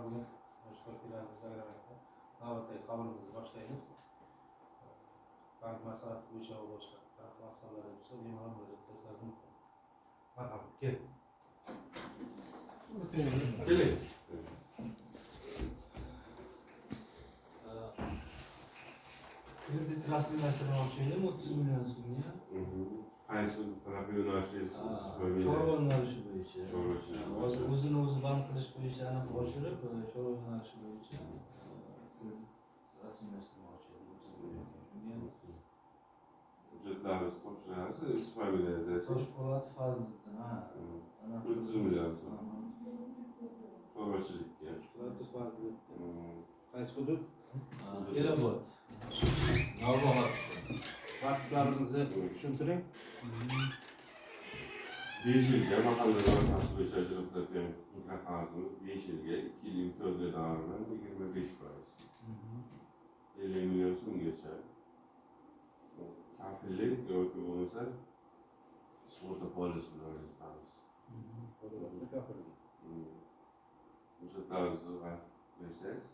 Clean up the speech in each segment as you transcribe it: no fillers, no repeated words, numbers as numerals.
bugün müşterilerimize verilmekte. Davet'te kabulümüzü başlayınız. Bank masalası bu işe olacak. Bank masalları yoksa bir imam olacak. Tesazım. Merhaba. Gel. Gel. Kredi transferlarsini olishaydi 30 million so'mga. Qaysi qanaqa yo'nalishingiz Chorva yo'nalishi bo'yicha. Hozir o'zini o'zi band qilish bo'yicha aniq oshirib, chorva yo'nalishi bo'yicha rasmiylashtirmoqchi edim. Hujjatlarimizni topshirasiz, ism-familiyangizni ayting. Toshpo'lat Fazliddin, ha. 30 million so'm. Chorvachilikka. Qaysi hudud? Elobod. Navbahor. Tartiblarimizni tushuntiring. 5 yilga mahalla loyihasi bo'yicha ajratilgan mikrofazimiz 5 yilga 2 yil imtiyozli davomida 25%. 50 million so'mgacha. Kafillik yoki bo'lmasa sug'urta polisi bilan ajratamiz. Hujjatlaringizni bersangiz,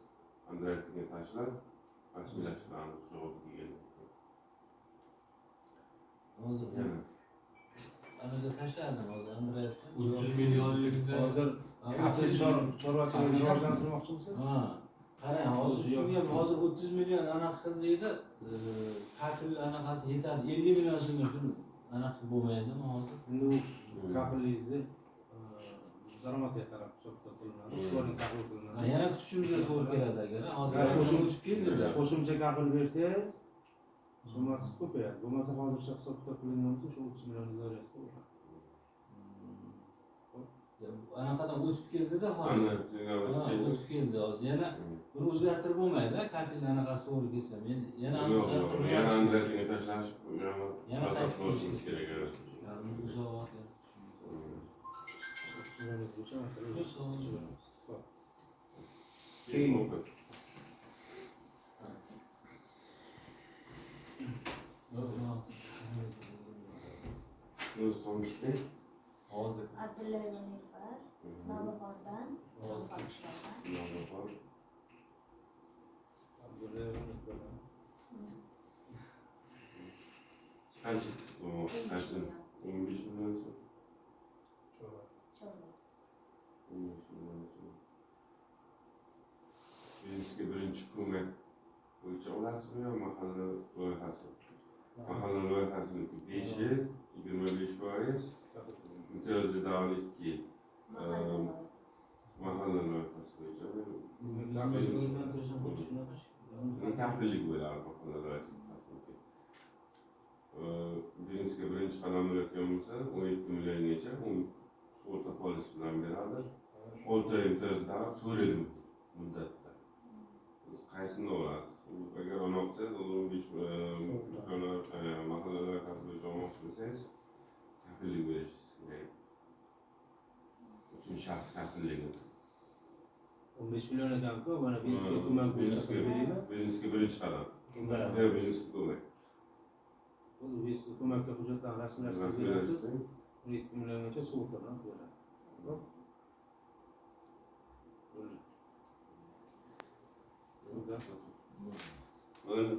underwritingga tashlab, rasmiylashtiramiz javobiga kelib. Hozir anaga tashladim hozir underwriting. 30 millionlikda Hozir kafil chorvachilikni rivojlantirmoqchimisiz? Ha. Qarang, hozir shunga hozir 30 million anaqa qildikda, kafil anaqasi yetadi. 50 million so'mga shuni anaqa bo'lmaydimi hozir? Endi u kafilligingizni daromadga qarab hisobda qilinadi. Ularning qabul qilinadi. Yana kutishimizga to'g'ri keladi agar hozir o'tib keldilar. Qo'shimcha kafil bersangiz, summasi ko'payadi. Bo'lmasa hozircha hisobda qilingan bo'lsa, shu 30 million doirasida bo'ladi. Anaqadan o'tib keldida hozir. Ana, o'tib keldi hozir. Yana buni o'zgartirib bo'lmaydi, kafil anaqasi to'g'ri kelsa. Men yana yana underwritingga tashlash, yana asos bo'lishimiz kerak. uzoq vaqt. O'sha masala Keyin o'qib. O'z so'ngishda Hozir Abdulla Nilufar, Navbahordan, Toshpo'latdan. Navbahor. Qancha qancha 15 million so'm. Chorva. 15 million so'm. Bizga birinchi ko'mak bo'yicha olasizmi yo mahalla loyihasi? Mahalla loyihasini 5 yil, 25%, imtiyozli davr 2 yil. Mahalla loyihasi bo'yicha kafillik bo'ladi mahalla loyihasi. Biznesga birinchi qadam bo'layotgan bo'lsa 17 milliongacha sug'urta polisi bilan beradi. 6 oy imtiyozli davr 4 yil muddatda. Qaysini olasiz? Agar olmoqsangiz, 15 mahalla loyihasi bo'yicha olmoqchi bo'lsangiz, kafillik berishingiz kerak. Uchinchi shaxs kafilligi. 15 million ekan-ku, mana biznesga ko'mak bo'yicha beraymi? Biznesga birinchi qadam. Biznesga ko'mak. Bu biznesga ko'makka hujjatlarni rasmiylashtirib berasiz. 17 milliongacha sug'urtadan beradi. Bo'ldi.